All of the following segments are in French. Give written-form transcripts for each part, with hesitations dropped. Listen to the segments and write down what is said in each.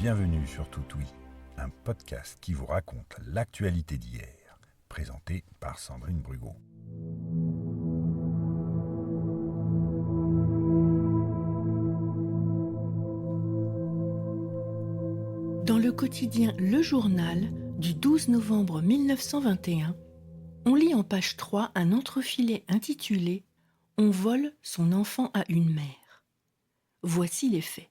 Bienvenue sur Toutoui, un podcast qui vous raconte l'actualité d'hier, présenté par Sandrine Brugot. Dans le quotidien Le Journal du 12 novembre 1921, on lit en page 3 un entrefilet intitulé « On vole son enfant à une mère ». Voici les faits.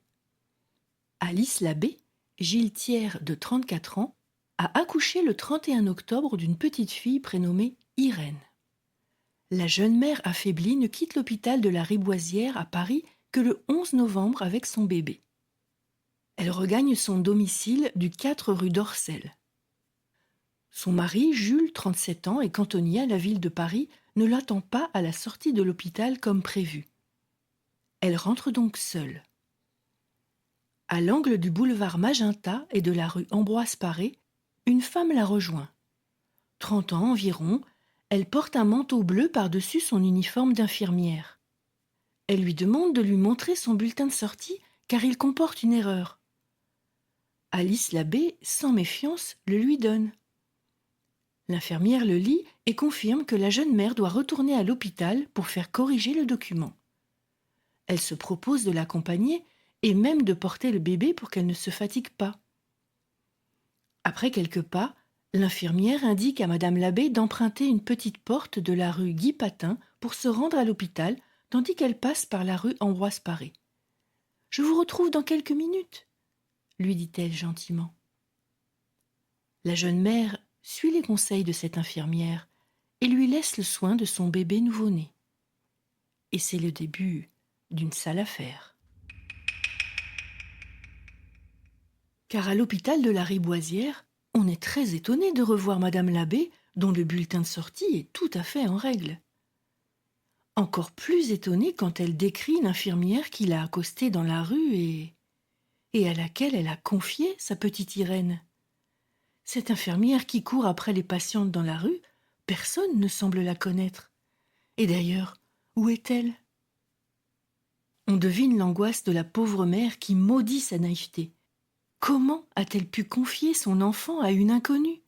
Alice Labbé, giletière de 34 ans, a accouché le 31 octobre d'une petite fille prénommée Irène. La jeune mère affaiblie ne quitte l'hôpital de la Riboisière à Paris que le 11 novembre avec son bébé. Elle regagne son domicile du 4 rue d'Orcel. Son mari, Jules, 37 ans, et cantonnier à la ville de Paris, ne l'attend pas à la sortie de l'hôpital comme prévu. Elle rentre donc seule. À l'angle du boulevard Magenta et de la rue Ambroise Paré, une femme la rejoint. 30 ans environ, elle porte un manteau bleu par-dessus son uniforme d'infirmière. Elle lui demande de lui montrer son bulletin de sortie car il comporte une erreur. Alice Labbé, sans méfiance, le lui donne. L'infirmière le lit et confirme que la jeune mère doit retourner à l'hôpital pour faire corriger le document. Elle se propose de l'accompagner et même de porter le bébé pour qu'elle ne se fatigue pas. Après quelques pas, l'infirmière indique à Madame Labbé d'emprunter une petite porte de la rue Guy-Patin pour se rendre à l'hôpital, tandis qu'elle passe par la rue Ambroise Paré. « Je vous retrouve dans quelques minutes », lui dit-elle gentiment. La jeune mère suit les conseils de cette infirmière et lui laisse le soin de son bébé nouveau-né. Et c'est le début d'une sale affaire. Car à l'hôpital de la Riboisière, on est très étonné de revoir Madame Labbé, dont le bulletin de sortie est tout à fait en règle. Encore plus étonné quand elle décrit l'infirmière qui l'a accostée dans la rue et à laquelle elle a confié sa petite Irène. Cette infirmière qui court après les patientes dans la rue, personne ne semble la connaître. Et d'ailleurs, où est-elle ? On devine l'angoisse de la pauvre mère qui maudit sa naïveté. Comment a-t-elle pu confier son enfant à une inconnue ?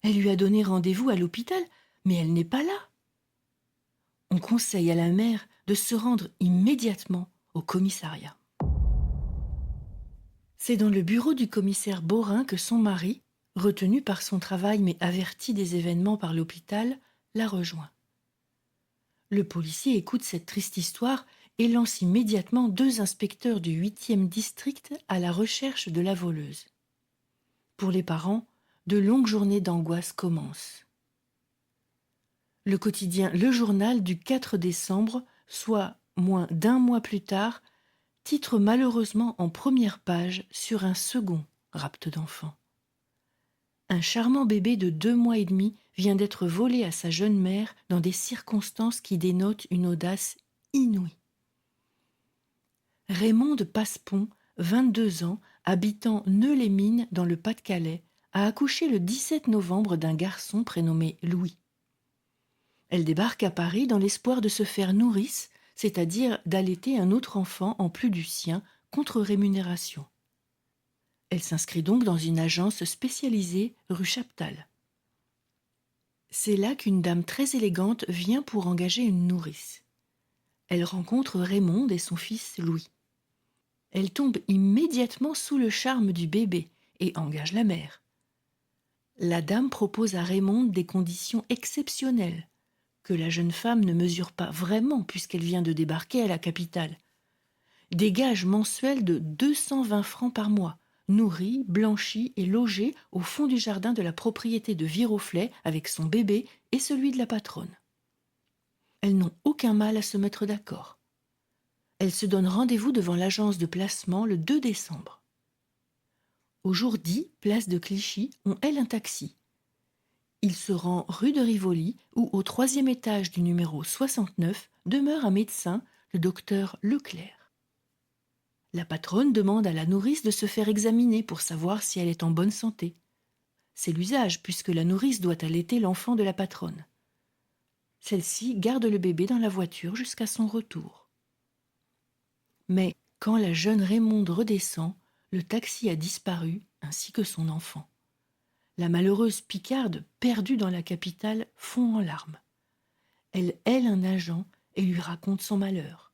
Elle lui a donné rendez-vous à l'hôpital, mais elle n'est pas là. On conseille à la mère de se rendre immédiatement au commissariat. C'est dans le bureau du commissaire Beaurain que son mari, retenu par son travail mais averti des événements par l'hôpital, la rejoint. Le policier écoute cette triste histoire et lance immédiatement 2 inspecteurs du 8e district à la recherche de la voleuse. Pour les parents, de longues journées d'angoisse commencent. Le quotidien Le Journal du 4 décembre, soit moins d'1 mois plus tard, titre malheureusement en première page sur un second rapt d'enfant. Un charmant bébé de 2 mois et demi vient d'être volé à sa jeune mère dans des circonstances qui dénotent une audace inouïe. Raymonde Passepont, 22 ans, habitant Neux-les-Mines dans le Pas-de-Calais, a accouché le 17 novembre d'un garçon prénommé Louis. Elle débarque à Paris dans l'espoir de se faire nourrice, c'est-à-dire d'allaiter un autre enfant en plus du sien, contre rémunération. Elle s'inscrit donc dans une agence spécialisée rue Chaptal. C'est là qu'une dame très élégante vient pour engager une nourrice. Elle rencontre Raymonde et son fils Louis. Elle tombe immédiatement sous le charme du bébé et engage la mère. La dame propose à Raymonde des conditions exceptionnelles, que la jeune femme ne mesure pas vraiment puisqu'elle vient de débarquer à la capitale. Des gages mensuels de 220 francs par mois, nourrie, blanchie et logée au fond du jardin de la propriété de Viroflay avec son bébé et celui de la patronne. Elles n'ont aucun mal à se mettre d'accord. Elles se donnent rendez-vous devant l'agence de placement le 2 décembre. Au jour dit, place de Clichy, on hèle un taxi. Il se rend rue de Rivoli où, au 3e étage du numéro 69, demeure un médecin, le docteur Leclerc. La patronne demande à la nourrice de se faire examiner pour savoir si elle est en bonne santé. C'est l'usage puisque la nourrice doit allaiter l'enfant de la patronne. Celle-ci garde le bébé dans la voiture jusqu'à son retour. Mais quand la jeune Raymonde redescend, le taxi a disparu, ainsi que son enfant. La malheureuse Picarde, perdue dans la capitale, fond en larmes. Elle hèle un agent et lui raconte son malheur.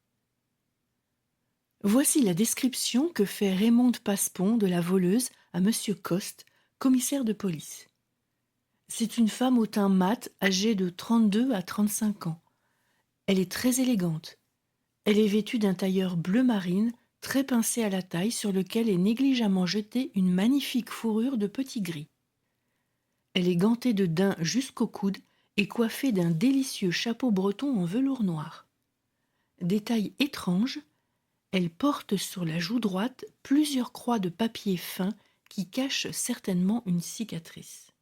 Voici la description que fait Raymonde Passeponds de la voleuse à Monsieur Coste, commissaire de police. C'est une femme au teint mat, âgée de 32 à 35 ans. Elle est très élégante. Elle est vêtue d'un tailleur bleu marine, très pincé à la taille, sur lequel est négligemment jetée une magnifique fourrure de petit gris. Elle est gantée de daim jusqu'au coude et coiffée d'un délicieux chapeau breton en velours noir. Détail étrange, elle porte sur la joue droite plusieurs croix de papier fin qui cachent certainement une cicatrice.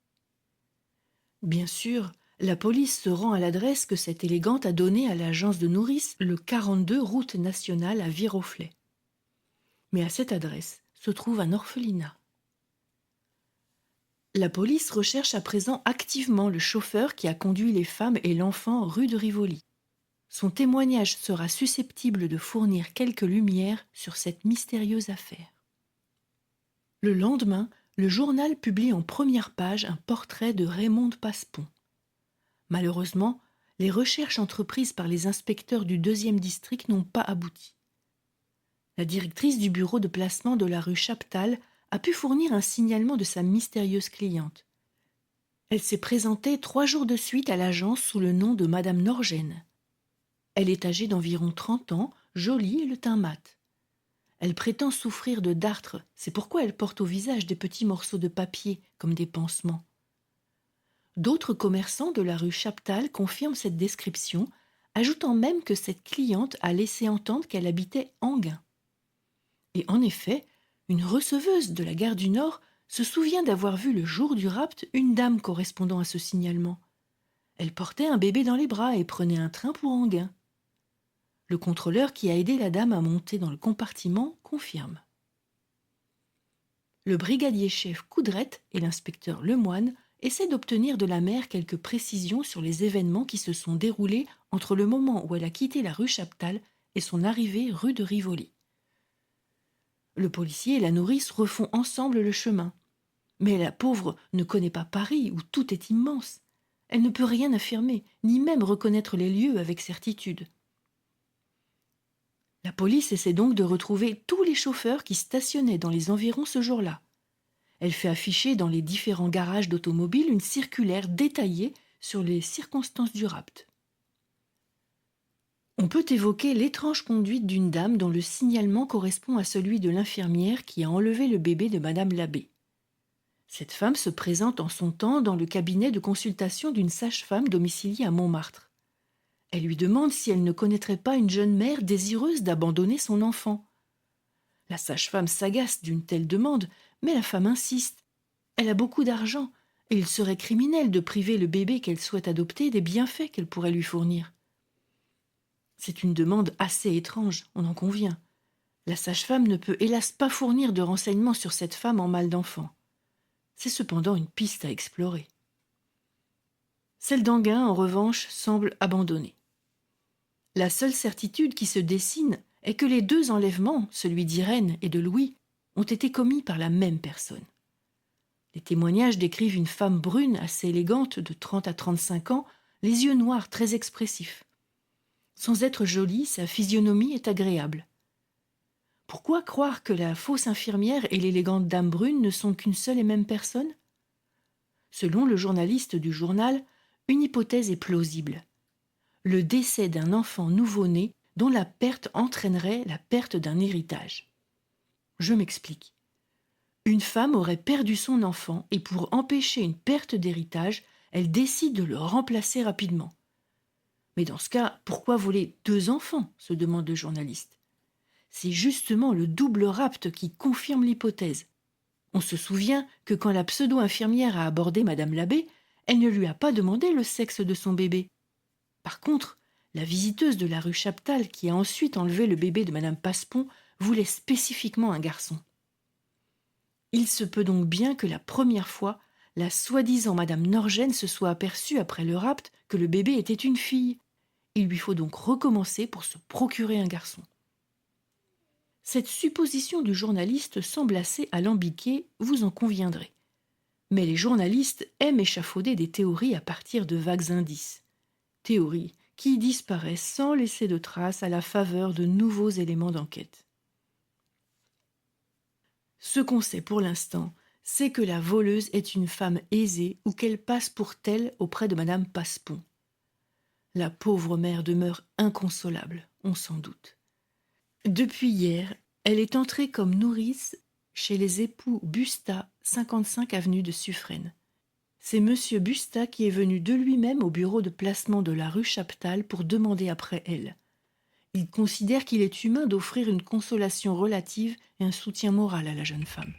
Bien sûr, la police se rend à l'adresse que cette élégante a donnée à l'agence de nourrice, le 42 route nationale à Viroflay. Mais à cette adresse se trouve un orphelinat. La police recherche à présent activement le chauffeur qui a conduit les femmes et l'enfant rue de Rivoli. Son témoignage sera susceptible de fournir quelques lumières sur cette mystérieuse affaire. Le lendemain, le journal publie en première page un portrait de Raymonde Passeponds. Malheureusement, les recherches entreprises par les inspecteurs du 2e district n'ont pas abouti. La directrice du bureau de placement de la rue Chaptal a pu fournir un signalement de sa mystérieuse cliente. Elle s'est présentée 3 jours de suite à l'agence sous le nom de Madame Norgène. Elle est âgée d'environ 30 ans, jolie et le teint mat. Elle prétend souffrir de dartre, c'est pourquoi elle porte au visage des petits morceaux de papier comme des pansements. D'autres commerçants de la rue Chaptal confirment cette description, ajoutant même que cette cliente a laissé entendre qu'elle habitait Enghien. Et en effet, une receveuse de la gare du Nord se souvient d'avoir vu le jour du rapt une dame correspondant à ce signalement. Elle portait un bébé dans les bras et prenait un train pour Enghien. Le contrôleur qui a aidé la dame à monter dans le compartiment confirme. Le brigadier-chef Coudrette et l'inspecteur Lemoine essaient d'obtenir de la mère quelques précisions sur les événements qui se sont déroulés entre le moment où elle a quitté la rue Chaptal et son arrivée rue de Rivoli. Le policier et la nourrice refont ensemble le chemin. Mais la pauvre ne connaît pas Paris où tout est immense. Elle ne peut rien affirmer, ni même reconnaître les lieux avec certitude. La police essaie donc de retrouver tous les chauffeurs qui stationnaient dans les environs ce jour-là. Elle fait afficher dans les différents garages d'automobiles une circulaire détaillée sur les circonstances du rapt. On peut évoquer l'étrange conduite d'une dame dont le signalement correspond à celui de l'infirmière qui a enlevé le bébé de Madame Labbé. Cette femme se présente en son temps dans le cabinet de consultation d'une sage-femme domiciliée à Montmartre. Elle lui demande si elle ne connaîtrait pas une jeune mère désireuse d'abandonner son enfant. La sage-femme s'agace d'une telle demande, mais la femme insiste. Elle a beaucoup d'argent, et il serait criminel de priver le bébé qu'elle souhaite adopter des bienfaits qu'elle pourrait lui fournir. C'est une demande assez étrange, on en convient. La sage-femme ne peut hélas pas fournir de renseignements sur cette femme en mal d'enfant. C'est cependant une piste à explorer. Celle d'Enghien, en revanche, semble abandonnée. La seule certitude qui se dessine est que les 2 enlèvements, celui d'Irène et de Louis, ont été commis par la même personne. Les témoignages décrivent une femme brune assez élégante de 30 à 35 ans, les yeux noirs très expressifs. Sans être jolie, sa physionomie est agréable. Pourquoi croire que la fausse infirmière et l'élégante dame brune ne sont qu'une seule et même personne ? Selon le journaliste du journal, une hypothèse est plausible. Le décès d'un enfant nouveau-né dont la perte entraînerait la perte d'un héritage. Je m'explique. Une femme aurait perdu son enfant et pour empêcher une perte d'héritage, elle décide de le remplacer rapidement. Mais dans ce cas, pourquoi voler 2 enfants, se demande le journaliste. C'est justement le double rapt qui confirme l'hypothèse. On se souvient que quand la pseudo-infirmière a abordé Madame Labbé, elle ne lui a pas demandé le sexe de son bébé. Par contre, la visiteuse de la rue Chaptal, qui a ensuite enlevé le bébé de Madame Passeponds, voulait spécifiquement un garçon. Il se peut donc bien que la première fois, la soi-disant Madame Norgène se soit aperçue après le rapt que le bébé était une fille. Il lui faut donc recommencer pour se procurer un garçon. Cette supposition du journaliste semble assez alambiquée, vous en conviendrez. Mais les journalistes aiment échafauder des théories à partir de vagues indices. Théories qui disparaissent sans laisser de traces à la faveur de nouveaux éléments d'enquête. Ce qu'on sait pour l'instant, c'est que la voleuse est une femme aisée ou qu'elle passe pour telle auprès de madame Passepon. La pauvre mère demeure inconsolable, on s'en doute. Depuis hier, elle est entrée comme nourrice chez les époux Busta, 55 avenue de Suffren. C'est monsieur Busta qui est venu de lui-même au bureau de placement de la rue Chaptal pour demander après elle. Il considère qu'il est humain d'offrir une consolation relative et un soutien moral à la jeune femme.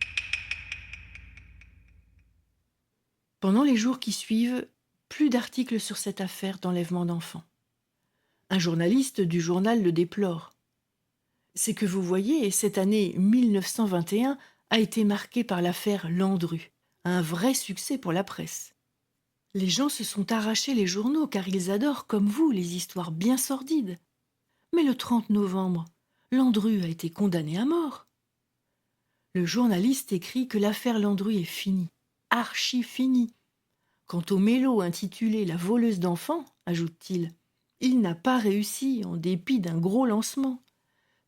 Pendant les jours qui suivent, plus d'articles sur cette affaire d'enlèvement d'enfants. Un journaliste du journal le déplore. C'est que vous voyez, cette année 1921 a été marquée par l'affaire Landru, un vrai succès pour la presse. Les gens se sont arrachés les journaux car ils adorent, comme vous, les histoires bien sordides. Mais le 30 novembre, Landru a été condamné à mort. Le journaliste écrit que l'affaire Landru est finie, archi finie. Quant au mélo intitulé La voleuse d'enfants, ajoute-t-il, il n'a pas réussi en dépit d'un gros lancement.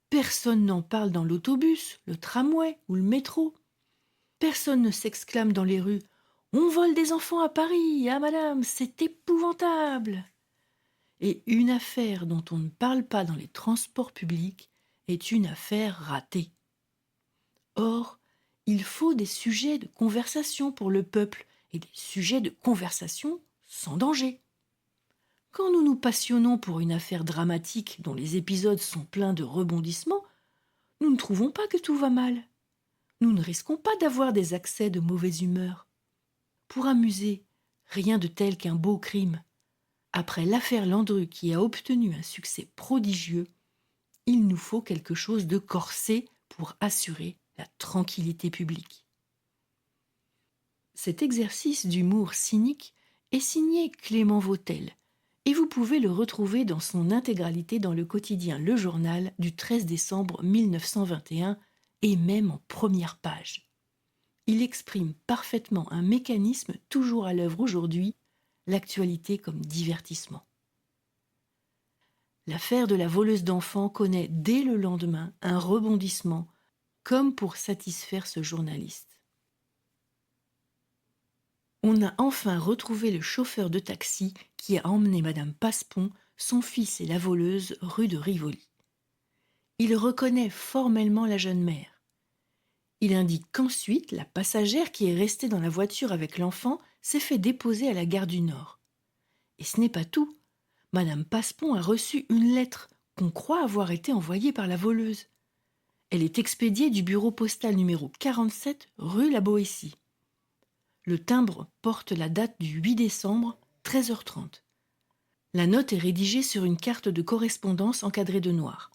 Personne n'en parle dans l'autobus, le tramway ou le métro. Personne ne s'exclame dans les rues « On vole des enfants à Paris, ah madame, c'est épouvantable !» Et une affaire dont on ne parle pas dans les transports publics est une affaire ratée. Or, il faut des sujets de conversation pour le peuple et des sujets de conversation sans danger. Quand nous nous passionnons pour une affaire dramatique dont les épisodes sont pleins de rebondissements, nous ne trouvons pas que tout va mal. Nous ne risquons pas d'avoir des accès de mauvaise humeur. Pour amuser, rien de tel qu'un beau crime. Après l'affaire Landru qui a obtenu un succès prodigieux, il nous faut quelque chose de corsé pour assurer la tranquillité publique. Cet exercice d'humour cynique est signé Clément Vautel, et vous pouvez le retrouver dans son intégralité dans le quotidien Le Journal du 13 décembre 1921 et même en première page. Il exprime parfaitement un mécanisme toujours à l'œuvre aujourd'hui, l'actualité comme divertissement. L'affaire de la voleuse d'enfants connaît dès le lendemain un rebondissement, comme pour satisfaire ce journaliste. On a enfin retrouvé le chauffeur de taxi qui a emmené madame Passepon, son fils et la voleuse rue de Rivoli. Il reconnaît formellement la jeune mère. Il indique qu'ensuite, la passagère qui est restée dans la voiture avec l'enfant s'est fait déposer à la gare du Nord. Et ce n'est pas tout. Madame Passepon a reçu une lettre qu'on croit avoir été envoyée par la voleuse. Elle est expédiée du bureau postal numéro 47 rue La Boétie. Le timbre porte la date du 8 décembre, 13h30. La note est rédigée sur une carte de correspondance encadrée de noir.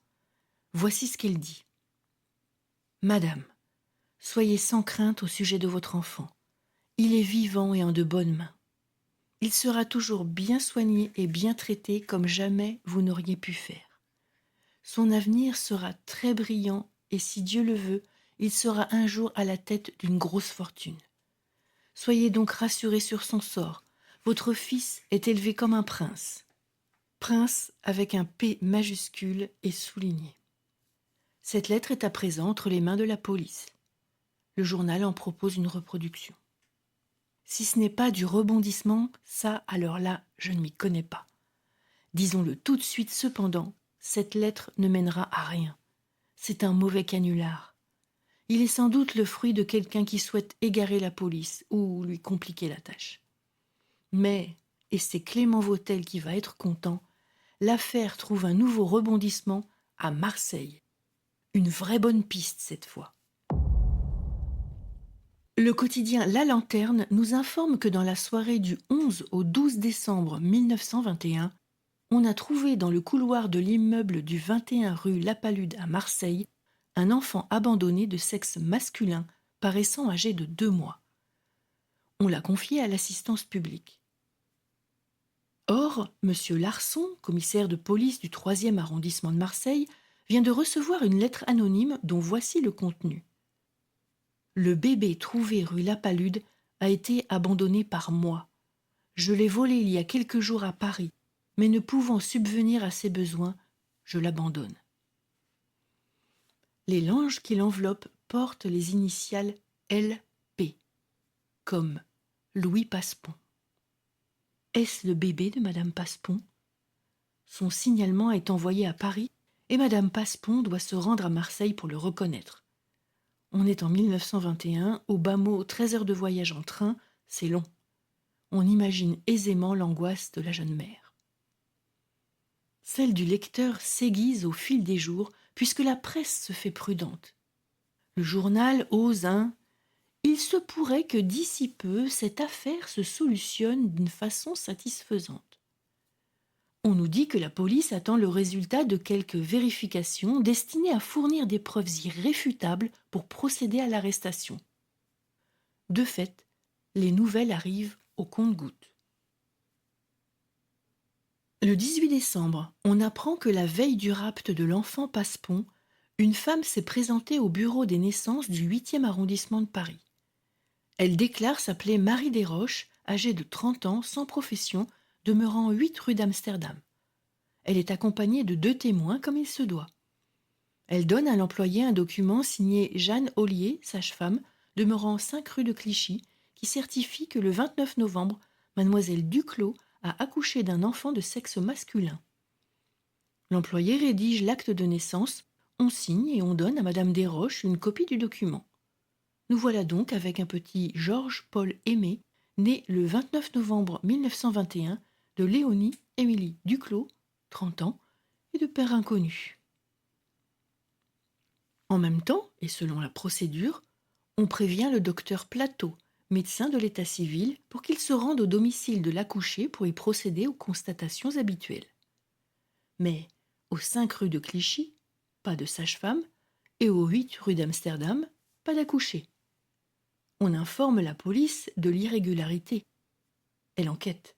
Voici ce qu'elle dit. Madame, soyez sans crainte au sujet de votre enfant. Il est vivant et en de bonnes mains. Il sera toujours bien soigné et bien traité comme jamais vous n'auriez pu faire. Son avenir sera très brillant et si Dieu le veut, il sera un jour à la tête d'une grosse fortune. Soyez donc rassurés sur son sort. Votre fils est élevé comme un prince. Prince avec un P majuscule et souligné. Cette lettre est à présent entre les mains de la police. Le journal en propose une reproduction. Si ce n'est pas du rebondissement, ça, alors là, je ne m'y connais pas. Disons-le tout de suite cependant, cette lettre ne mènera à rien. C'est un mauvais canular. Il est sans doute le fruit de quelqu'un qui souhaite égarer la police ou lui compliquer la tâche. Mais, et c'est Clément Vautel qui va être content, l'affaire trouve un nouveau rebondissement à Marseille. Une vraie bonne piste cette fois. Le quotidien La Lanterne nous informe que dans la soirée du 11 au 12 décembre 1921, on a trouvé dans le couloir de l'immeuble du 21 rue La Palude à Marseille un enfant abandonné de sexe masculin paraissant âgé de 2 mois. On l'a confié à l'assistance publique. Or, M. Larson, commissaire de police du 3e arrondissement de Marseille, vient de recevoir une lettre anonyme dont voici le contenu. Le bébé trouvé rue Lapalude a été abandonné par moi. Je l'ai volé il y a quelques jours à Paris, mais ne pouvant subvenir à ses besoins, je l'abandonne. Les langes qui l'enveloppent portent les initiales LP, comme Louis Passepont. Est-ce le bébé de Madame Passepont ? Son signalement est envoyé à Paris et Madame Passepont doit se rendre à Marseille pour le reconnaître. On est en 1921, au bas mot 13 heures de voyage en train, c'est long. On imagine aisément l'angoisse de la jeune mère. Celle du lecteur s'aiguise au fil des jours, puisque la presse se fait prudente. Le journal ose un « Il se pourrait que d'ici peu, cette affaire se solutionne d'une façon satisfaisante ». On nous dit que la police attend le résultat de quelques vérifications destinées à fournir des preuves irréfutables pour procéder à l'arrestation. De fait, les nouvelles arrivent au compte-gouttes. Le 18 décembre, on apprend que la veille du rapt de l'enfant Passepont, une femme s'est présentée au bureau des naissances du 8e arrondissement de Paris. Elle déclare s'appeler Marie Desroches, âgée de 30 ans, sans profession, demeurant 8 rue d'Amsterdam. Elle est accompagnée de 2 témoins comme il se doit. Elle donne à l'employé un document signé Jeanne Ollier, sage-femme, demeurant 5 rue de Clichy, qui certifie que le 29 novembre, mademoiselle Duclos a accouché d'un enfant de sexe masculin. L'employé rédige l'acte de naissance, on signe et on donne à madame Desroches une copie du document. Nous voilà donc avec un petit Georges-Paul Aimé, né le 29 novembre 1921, de Léonie Émilie Duclos, 30 ans, et de père inconnu. En même temps, et selon la procédure, on prévient le docteur Plateau, médecin de l'état civil, pour qu'il se rende au domicile de l'accouché pour y procéder aux constatations habituelles. Mais aux 5 rue de Clichy, pas de sage-femme, et aux 8 rue d'Amsterdam, pas d'accouché. On informe la police de l'irrégularité. Elle enquête.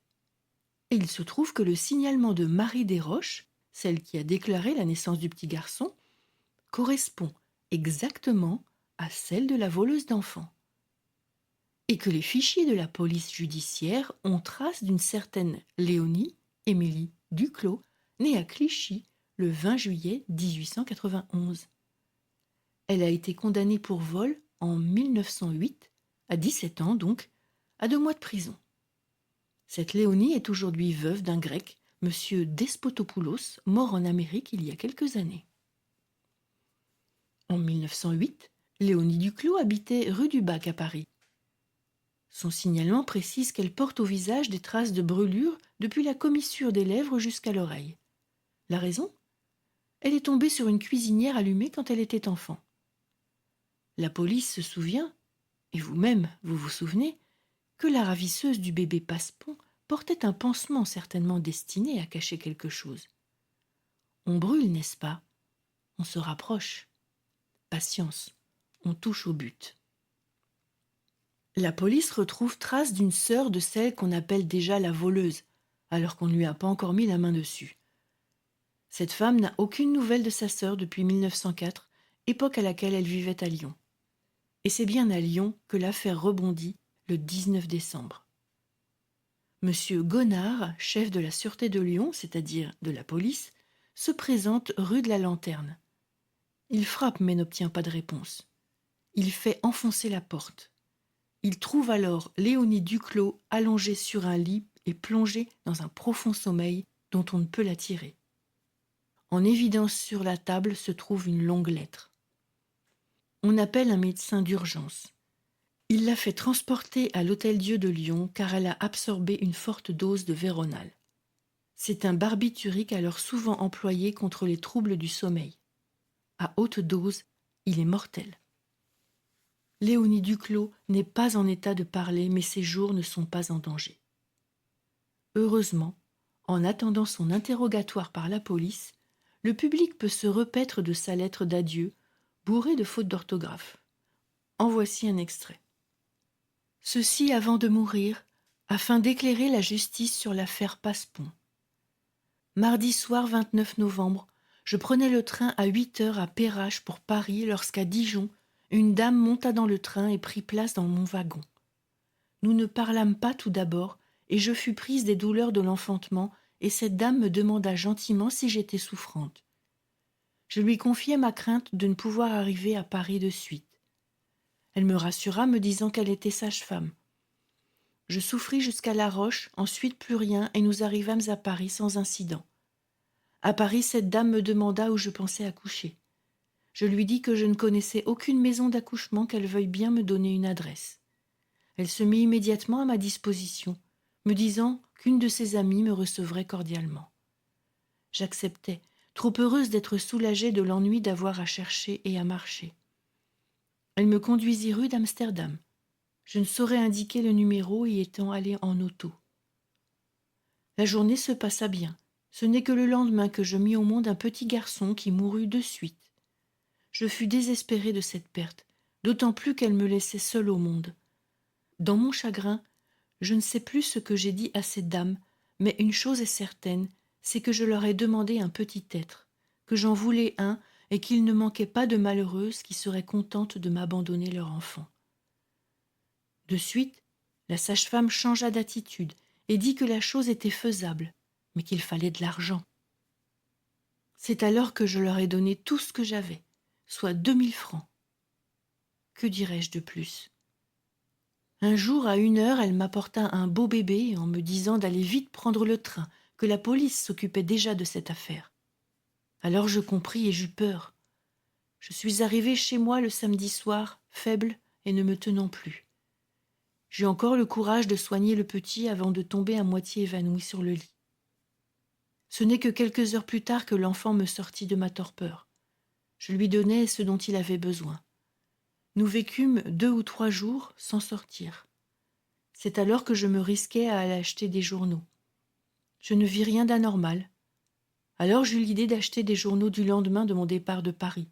Et il se trouve que le signalement de Marie Desroches, celle qui a déclaré la naissance du petit garçon, correspond exactement à celle de la voleuse d'enfants. Et que les fichiers de la police judiciaire ont trace d'une certaine Léonie Émilie Duclos, née à Clichy le 20 juillet 1891. Elle a été condamnée pour vol en 1908, à 17 ans donc, à 2 mois de prison. Cette Léonie est aujourd'hui veuve d'un Grec, M. Despotopoulos, mort en Amérique il y a quelques années. En 1908, Léonie Duclos habitait rue du Bac à Paris. Son signalement précise qu'elle porte au visage des traces de brûlure depuis la commissure des lèvres jusqu'à l'oreille. La raison ? Elle est tombée sur une cuisinière allumée quand elle était enfant. La police se souvient, et vous-même vous vous souvenez, que la ravisseuse du bébé Passepont portait un pansement certainement destiné à cacher quelque chose. On brûle, n'est-ce pas ? On se rapproche. Patience, on touche au but. La police retrouve trace d'une sœur de celle qu'on appelle déjà la voleuse, alors qu'on ne lui a pas encore mis la main dessus. Cette femme n'a aucune nouvelle de sa sœur depuis 1904, époque à laquelle elle vivait à Lyon. Et c'est bien à Lyon que l'affaire rebondit le 19 décembre. Monsieur Gonard, chef de la sûreté de Lyon, c'est-à-dire de la police, se présente rue de la Lanterne. Il frappe mais n'obtient pas de réponse. Il fait enfoncer la porte. Il trouve alors Léonie Duclos allongée sur un lit et plongée dans un profond sommeil dont on ne peut la tirer. En évidence sur la table se trouve une longue lettre. On appelle un médecin d'urgence. Il l'a fait transporter à l'Hôtel-Dieu de Lyon car elle a absorbé une forte dose de Véronal. C'est un barbiturique alors souvent employé contre les troubles du sommeil. À haute dose, il est mortel. Léonie Duclos n'est pas en état de parler, mais ses jours ne sont pas en danger. Heureusement, en attendant son interrogatoire par la police, le public peut se repaître de sa lettre d'adieu, bourrée de fautes d'orthographe. En voici un extrait. Ceci avant de mourir, afin d'éclairer la justice sur l'affaire Passepont. Mardi soir 29 novembre, Je prenais le train à 8 heures à Perrache pour Paris lorsqu'à Dijon, une dame monta dans le train et prit place dans mon wagon. Nous ne parlâmes pas tout d'abord, et je fus prise des douleurs de l'enfantement, et cette dame me demanda gentiment si j'étais souffrante. Je lui confiai ma crainte de ne pouvoir arriver à Paris de suite. Elle me rassura, me disant qu'elle était sage-femme. Je souffris jusqu'à La Roche, ensuite plus rien, et nous arrivâmes à Paris sans incident. À Paris, cette dame me demanda où je pensais accoucher. Je lui dis que je ne connaissais aucune maison d'accouchement, qu'elle veuille bien me donner une adresse. Elle se mit immédiatement à ma disposition, me disant qu'une de ses amies me recevrait cordialement. J'acceptai, trop heureuse d'être soulagée de l'ennui d'avoir à chercher et à marcher. Elle me conduisit rue d'Amsterdam. Je ne saurais indiquer le numéro, y étant allée en auto. La journée se passa bien. Ce n'est que le lendemain que je mis au monde un petit garçon qui mourut de suite. Je fus désespérée de cette perte, d'autant plus qu'elle me laissait seule au monde. Dans mon chagrin, je ne sais plus ce que j'ai dit à cette dame, mais une chose est certaine, c'est que je leur ai demandé un petit être, que j'en voulais un et qu'il ne manquait pas de malheureuses qui seraient contentes de m'abandonner leur enfant. De suite, la sage-femme changea d'attitude et dit que la chose était faisable, mais qu'il fallait de l'argent. C'est alors que je leur ai donné tout ce que j'avais, soit 2000 francs. Que dirais-je de plus ? Un jour, à 1 heure, elle m'apporta un beau bébé en me disant d'aller vite prendre le train, que la police s'occupait déjà de cette affaire. Alors je compris et j'eus peur. Je suis arrivée chez moi le samedi soir, faible et ne me tenant plus. J'eus encore le courage de soigner le petit avant de tomber à moitié évanouie sur le lit. Ce n'est que quelques heures plus tard que l'enfant me sortit de ma torpeur. Je lui donnai ce dont il avait besoin. Nous vécûmes 2 ou 3 jours sans sortir. C'est alors que je me risquai à aller acheter des journaux. Je ne vis rien d'anormal. Alors j'eus l'idée d'acheter des journaux du lendemain de mon départ de Paris.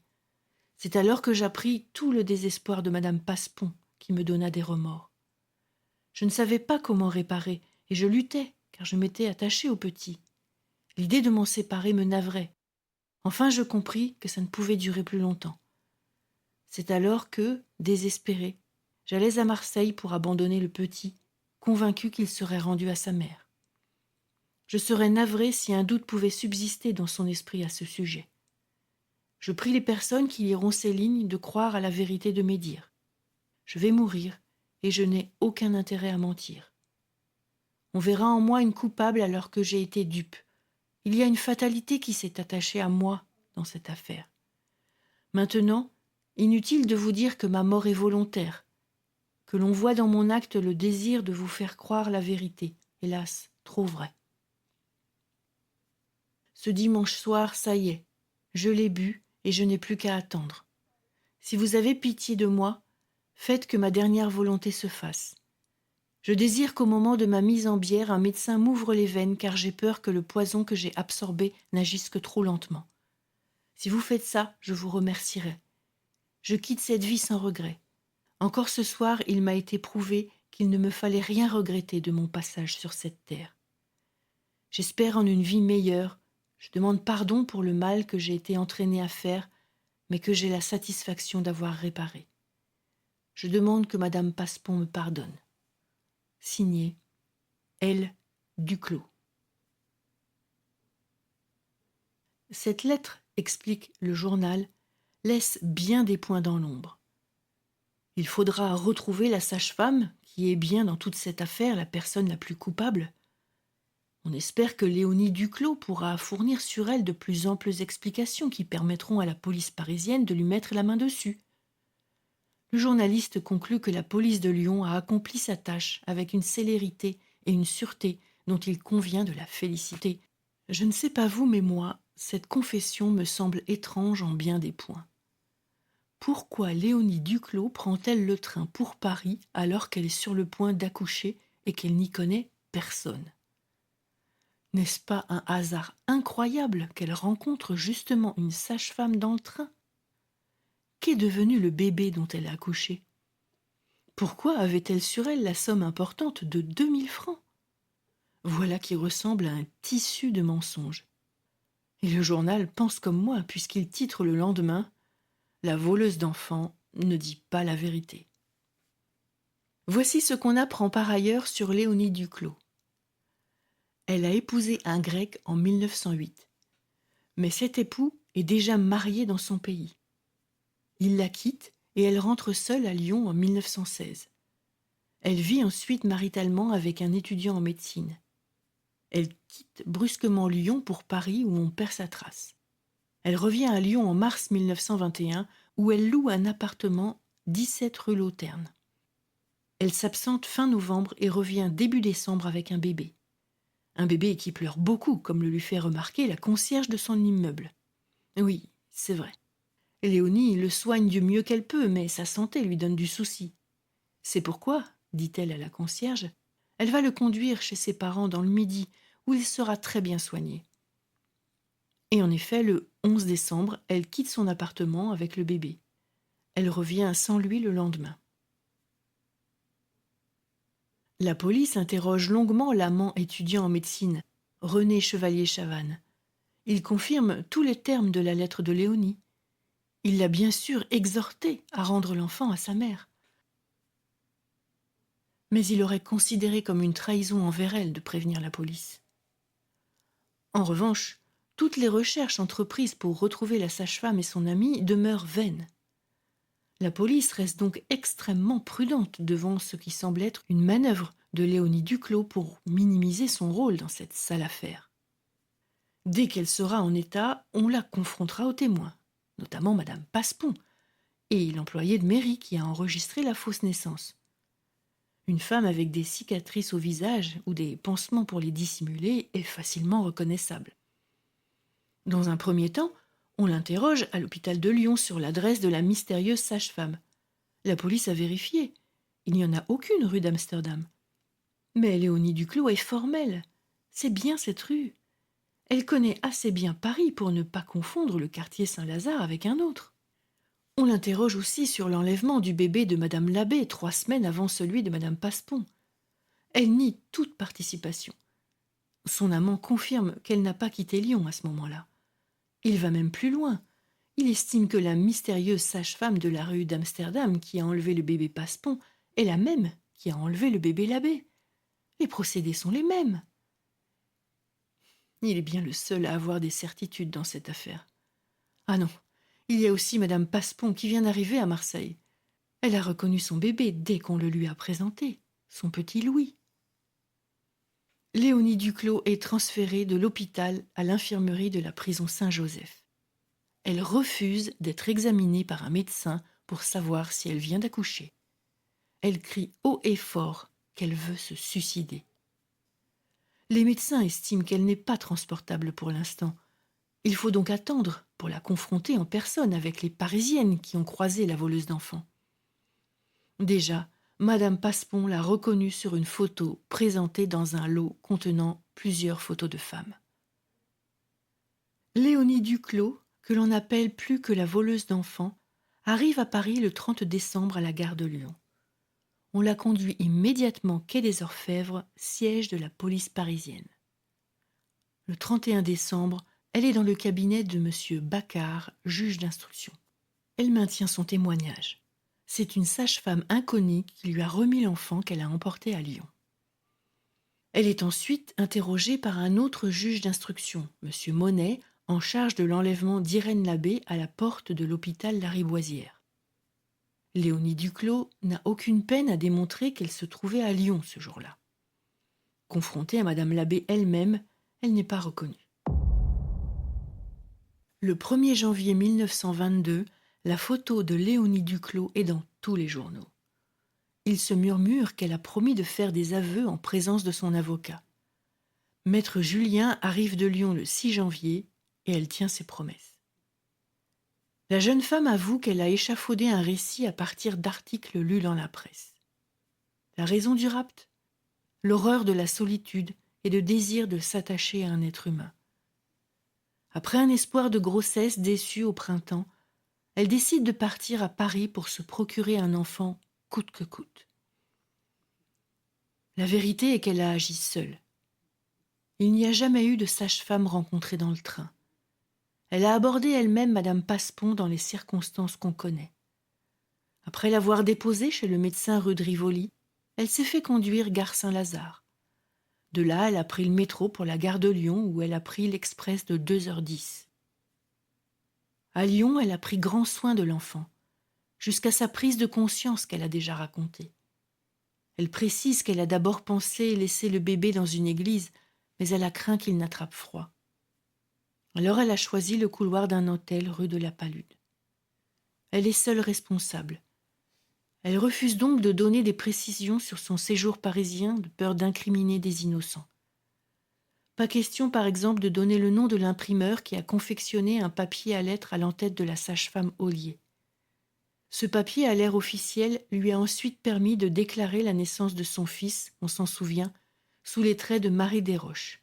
C'est alors que j'appris tout le désespoir de madame Passeponds, qui me donna des remords. Je ne savais pas comment réparer, et je luttais, car je m'étais attachée au petit. L'idée de m'en séparer me navrait. Enfin je compris que ça ne pouvait durer plus longtemps. C'est alors que, désespérée, j'allais à Marseille pour abandonner le petit, convaincue qu'il serait rendu à sa mère. Je serais navrée si un doute pouvait subsister dans son esprit à ce sujet. Je prie les personnes qui liront ces lignes de croire à la vérité de mes dires. Je vais mourir, et je n'ai aucun intérêt à mentir. On verra en moi une coupable alors que j'ai été dupe. Il y a une fatalité qui s'est attachée à moi dans cette affaire. Maintenant, inutile de vous dire que ma mort est volontaire, que l'on voit dans mon acte le désir de vous faire croire la vérité, hélas, trop vraie. Ce dimanche soir, ça y est, je l'ai bu et je n'ai plus qu'à attendre. Si vous avez pitié de moi, faites que ma dernière volonté se fasse. Je désire qu'au moment de ma mise en bière, un médecin m'ouvre les veines car j'ai peur que le poison que j'ai absorbé n'agisse que trop lentement. Si vous faites ça, je vous remercierai. Je quitte cette vie sans regret. Encore ce soir, il m'a été prouvé qu'il ne me fallait rien regretter de mon passage sur cette terre. J'espère en une vie meilleure. Je demande pardon pour le mal que j'ai été entraînée à faire, mais que j'ai la satisfaction d'avoir réparé. Je demande que madame Passeponds me pardonne. Signé L. Duclos. Cette lettre, explique le journal, laisse bien des points dans l'ombre. Il faudra retrouver la sage-femme, qui est bien dans toute cette affaire la personne la plus coupable. On espère que Léonie Duclos pourra fournir sur elle de plus amples explications qui permettront à la police parisienne de lui mettre la main dessus. Le journaliste conclut que la police de Lyon a accompli sa tâche avec une célérité et une sûreté dont il convient de la féliciter. Je ne sais pas vous, mais moi, cette confession me semble étrange en bien des points. Pourquoi Léonie Duclos prend-elle le train pour Paris alors qu'elle est sur le point d'accoucher et qu'elle n'y connaît personne ? N'est-ce pas un hasard incroyable qu'elle rencontre justement une sage-femme dans le train ? Qu'est devenu le bébé dont elle a accouché ? Pourquoi avait-elle sur elle la somme importante de 2000 francs ? Voilà qui ressemble à un tissu de mensonges. Et le journal pense comme moi, puisqu'il titre le lendemain « La voleuse d'enfants ne dit pas la vérité ». Voici ce qu'on apprend par ailleurs sur Léonie Duclos. Elle a épousé un Grec en 1908. Mais cet époux est déjà marié dans son pays. Il la quitte et elle rentre seule à Lyon en 1916. Elle vit ensuite maritalement avec un étudiant en médecine. Elle quitte brusquement Lyon pour Paris où on perd sa trace. Elle revient à Lyon en mars 1921 où elle loue un appartement 17 rue Lauterne. Elle s'absente fin novembre et revient début décembre avec un bébé. Un bébé qui pleure beaucoup, comme le lui fait remarquer la concierge de son immeuble. Oui, c'est vrai. Léonie le soigne du mieux qu'elle peut, mais sa santé lui donne du souci. C'est pourquoi, dit-elle à la concierge, elle va le conduire chez ses parents dans le Midi, où il sera très bien soigné. Et en effet, le 11 décembre, elle quitte son appartement avec le bébé. Elle revient sans lui le lendemain. La police interroge longuement l'amant étudiant en médecine, René Chevalier-Chavannes. Il confirme tous les termes de la lettre de Léonie. Il l'a bien sûr exhortée à rendre l'enfant à sa mère. Mais il aurait considéré comme une trahison envers elle de prévenir la police. En revanche, toutes les recherches entreprises pour retrouver la sage-femme et son amie demeurent vaines. La police reste donc extrêmement prudente devant ce qui semble être une manœuvre de Léonie Duclos pour minimiser son rôle dans cette sale affaire. Dès qu'elle sera en état, on la confrontera aux témoins, notamment Madame Passepont et l'employé de mairie qui a enregistré la fausse naissance. Une femme avec des cicatrices au visage ou des pansements pour les dissimuler est facilement reconnaissable. Dans un premier temps, on l'interroge à l'hôpital de Lyon sur l'adresse de la mystérieuse sage-femme. La police a vérifié. Il n'y en a aucune rue d'Amsterdam. Mais Léonie Duclos est formelle. C'est bien cette rue. Elle connaît assez bien Paris pour ne pas confondre le quartier Saint-Lazare avec un autre. On l'interroge aussi sur l'enlèvement du bébé de Madame Labbé 3 semaines avant celui de Madame Passepont. Elle nie toute participation. Son amant confirme qu'elle n'a pas quitté Lyon à ce moment-là. Il va même plus loin. Il estime que la mystérieuse sage-femme de la rue d'Amsterdam qui a enlevé le bébé Passepont est la même qui a enlevé le bébé Labbé. Les procédés sont les mêmes. Il est bien le seul à avoir des certitudes dans cette affaire. Ah non, il y a aussi Madame Passepont qui vient d'arriver à Marseille. Elle a reconnu son bébé dès qu'on le lui a présenté, son petit Louis. Léonie Duclos est transférée de l'hôpital à l'infirmerie de la prison Saint-Joseph. Elle refuse d'être examinée par un médecin pour savoir si elle vient d'accoucher. Elle crie haut et fort qu'elle veut se suicider. Les médecins estiment qu'elle n'est pas transportable pour l'instant. Il faut donc attendre pour la confronter en personne avec les Parisiennes qui ont croisé la voleuse d'enfants. Déjà, Madame Passepont l'a reconnue sur une photo présentée dans un lot contenant plusieurs photos de femmes. Léonie Duclos, que l'on appelle plus que la voleuse d'enfants, arrive à Paris le 30 décembre à la gare de Lyon. On la conduit immédiatement quai des Orfèvres, siège de la police parisienne. Le 31 décembre, elle est dans le cabinet de M. Bacquard, juge d'instruction. Elle maintient son témoignage. C'est une sage-femme inconnue qui lui a remis l'enfant qu'elle a emporté à Lyon. Elle est ensuite interrogée par un autre juge d'instruction, M. Monet, en charge de l'enlèvement d'Irène Labbé à la porte de l'hôpital Lariboisière. Léonie Duclos n'a aucune peine à démontrer qu'elle se trouvait à Lyon ce jour-là. Confrontée à Madame Labbé elle-même, elle n'est pas reconnue. Le 1er janvier 1922, la photo de Léonie Duclos est dans tous les journaux. Il se murmure qu'elle a promis de faire des aveux en présence de son avocat. Maître Julien arrive de Lyon le 6 janvier et elle tient ses promesses. La jeune femme avoue qu'elle a échafaudé un récit à partir d'articles lus dans la presse. La raison du rapt ? L'horreur de la solitude et le désir de s'attacher à un être humain. Après un espoir de grossesse déçu au printemps, elle décide de partir à Paris pour se procurer un enfant coûte que coûte. La vérité est qu'elle a agi seule. Il n'y a jamais eu de sage-femme rencontrée dans le train. Elle a abordé elle-même madame Passepont dans les circonstances qu'on connaît. Après l'avoir déposée chez le médecin rue de Rivoli, elle s'est fait conduire gare Saint-Lazare. De là, elle a pris le métro pour la gare de Lyon où elle a pris l'express de 2h10. À Lyon, elle a pris grand soin de l'enfant, jusqu'à sa prise de conscience qu'elle a déjà racontée. Elle précise qu'elle a d'abord pensé laisser le bébé dans une église, mais elle a craint qu'il n'attrape froid. Alors elle a choisi le couloir d'un hôtel rue de la Palude. Elle est seule responsable. Elle refuse donc de donner des précisions sur son séjour parisien de peur d'incriminer des innocents. Pas question par exemple de donner le nom de l'imprimeur qui a confectionné un papier à lettres à l'entête de la sage-femme Ollier. Ce papier à l'air officiel lui a ensuite permis de déclarer la naissance de son fils, on s'en souvient, sous les traits de Marie Desroches.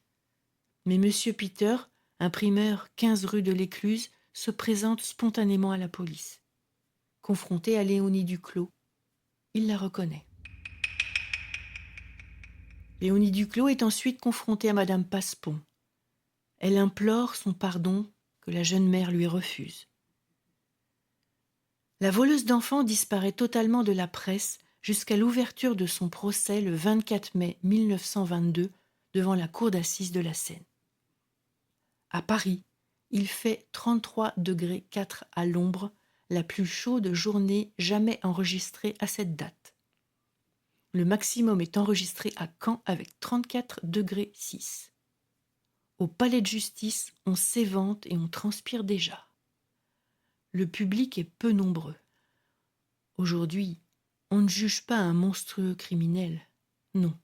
Mais M. Peter, imprimeur 15 rue de l'Écluse, se présente spontanément à la police. Confronté à Léonie Duclos, il la reconnaît. Léonie Duclos est ensuite confrontée à madame Passepont. Elle implore son pardon que la jeune mère lui refuse. La voleuse d'enfants disparaît totalement de la presse jusqu'à l'ouverture de son procès le 24 mai 1922 devant la cour d'assises de la Seine. À Paris, il fait 33,4 à l'ombre, la plus chaude journée jamais enregistrée à cette date. Le maximum est enregistré à Caen avec 34,6. Au palais de justice, on s'évente et on transpire déjà. Le public est peu nombreux. Aujourd'hui, on ne juge pas un monstrueux criminel. Non.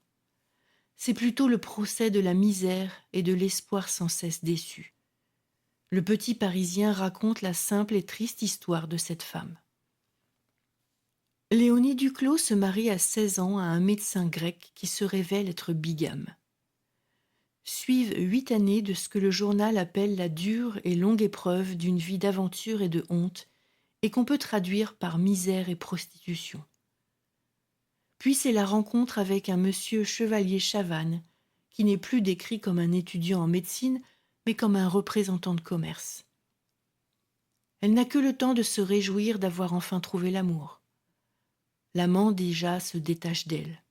C'est plutôt le procès de la misère et de l'espoir sans cesse déçu. Le petit Parisien raconte la simple et triste histoire de cette femme. Léonie Duclos se marie à 16 ans à un médecin grec qui se révèle être bigame. Suivent 8 années de ce que le journal appelle la dure et longue épreuve d'une vie d'aventure et de honte, et qu'on peut traduire par misère et prostitution. Puis c'est la rencontre avec un monsieur Chevalier Chavannes, qui n'est plus décrit comme un étudiant en médecine, mais comme un représentant de commerce. Elle n'a que le temps de se réjouir d'avoir enfin trouvé l'amour. L'amant déjà se détache d'elle.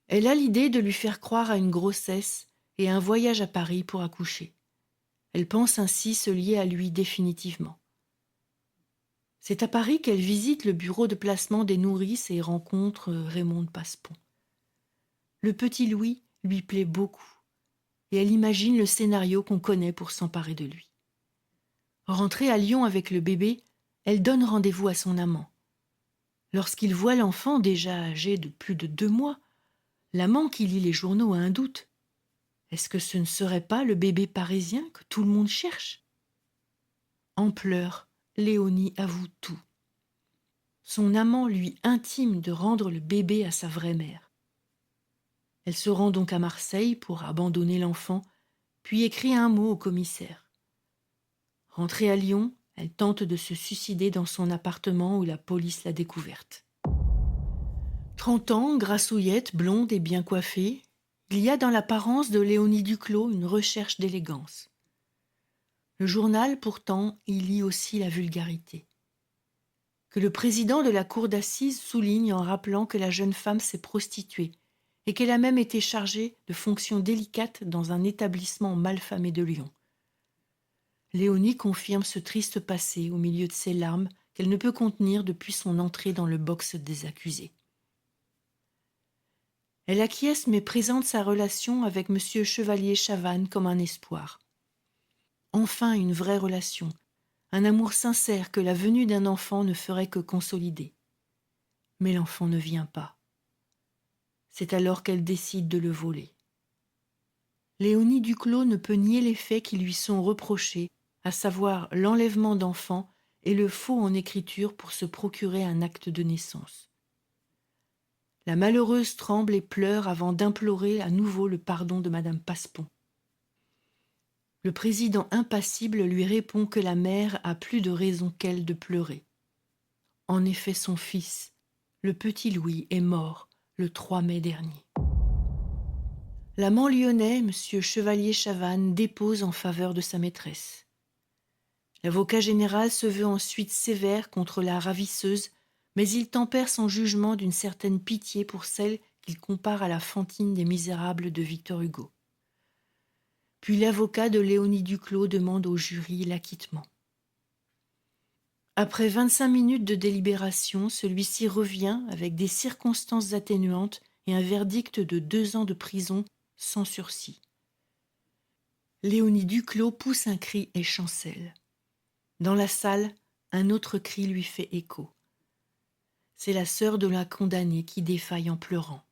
Elle a l'idée de lui faire croire à une grossesse et à un voyage à Paris pour accoucher. Elle pense ainsi se lier à lui définitivement. C'est à Paris qu'elle visite le bureau de placement des nourrices et rencontre Raymond Passepont. Le petit Louis lui plaît beaucoup et elle imagine le scénario qu'on connaît pour s'emparer de lui. Rentrée à Lyon avec le bébé, elle donne rendez-vous à son amant. Lorsqu'il voit l'enfant déjà âgé de plus de 2 mois, l'amant qui lit les journaux a un doute. Est-ce que ce ne serait pas le bébé parisien que tout le monde cherche ? En pleurs, Léonie avoue tout. Son amant lui intime de rendre le bébé à sa vraie mère. Elle se rend donc à Marseille pour abandonner l'enfant, puis écrit un mot au commissaire. Rentrée à Lyon, elle tente de se suicider dans son appartement où la police l'a découverte. 30 ans, grassouillette, blonde et bien coiffée, il y a dans l'apparence de Léonie Duclos une recherche d'élégance. Le journal, pourtant, y lit aussi la vulgarité. Que le président de la cour d'assises souligne en rappelant que la jeune femme s'est prostituée et qu'elle a même été chargée de fonctions délicates dans un établissement malfamé de Lyon. Léonie confirme ce triste passé au milieu de ses larmes qu'elle ne peut contenir depuis son entrée dans le box des accusés. Elle acquiesce mais présente sa relation avec M. Chevalier Chavannes comme un espoir. Enfin une vraie relation, un amour sincère que la venue d'un enfant ne ferait que consolider. Mais l'enfant ne vient pas. C'est alors qu'elle décide de le voler. Léonie Duclos ne peut nier les faits qui lui sont reprochés, à savoir l'enlèvement d'enfants et le faux en écriture pour se procurer un acte de naissance. La malheureuse tremble et pleure avant d'implorer à nouveau le pardon de madame Passepont. Le président impassible lui répond que la mère a plus de raison qu'elle de pleurer. En effet, son fils, le petit Louis, est mort le 3 mai dernier. L'amant lyonnais, M. Chevalier Chavannes, dépose en faveur de sa maîtresse. L'avocat général se veut ensuite sévère contre la ravisseuse, mais il tempère son jugement d'une certaine pitié pour celle qu'il compare à la Fantine des Misérables de Victor Hugo. Puis l'avocat de Léonie Duclos demande au jury l'acquittement. Après 25 minutes de délibération, celui-ci revient avec des circonstances atténuantes et un verdict de 2 ans de prison sans sursis. Léonie Duclos pousse un cri et chancelle. Dans la salle, un autre cri lui fait écho. C'est la sœur de la condamnée qui défaille en pleurant.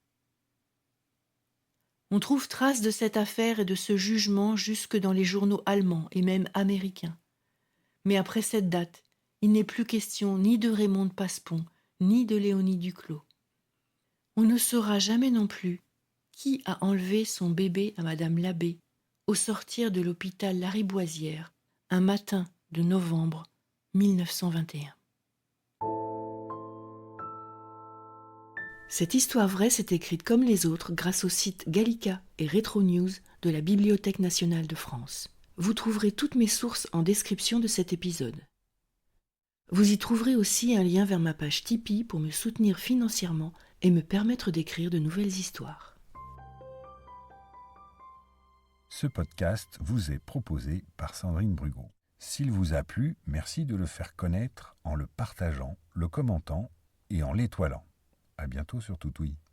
On trouve trace de cette affaire et de ce jugement jusque dans les journaux allemands et même américains. Mais après cette date, il n'est plus question ni de Raymond de Passepont, ni de Léonie Duclos. On ne saura jamais non plus qui a enlevé son bébé à Madame Labbé au sortir de l'hôpital Lariboisière, un matin de novembre 1921. Cette histoire vraie s'est écrite comme les autres grâce aux sites Gallica et Retro News de la Bibliothèque nationale de France. Vous trouverez toutes mes sources en description de cet épisode. Vous y trouverez aussi un lien vers ma page Tipeee pour me soutenir financièrement et me permettre d'écrire de nouvelles histoires. Ce podcast vous est proposé par Sandrine Brugot. S'il vous a plu, merci de le faire connaître en le partageant, le commentant et en l'étoilant. À bientôt sur Toutouille.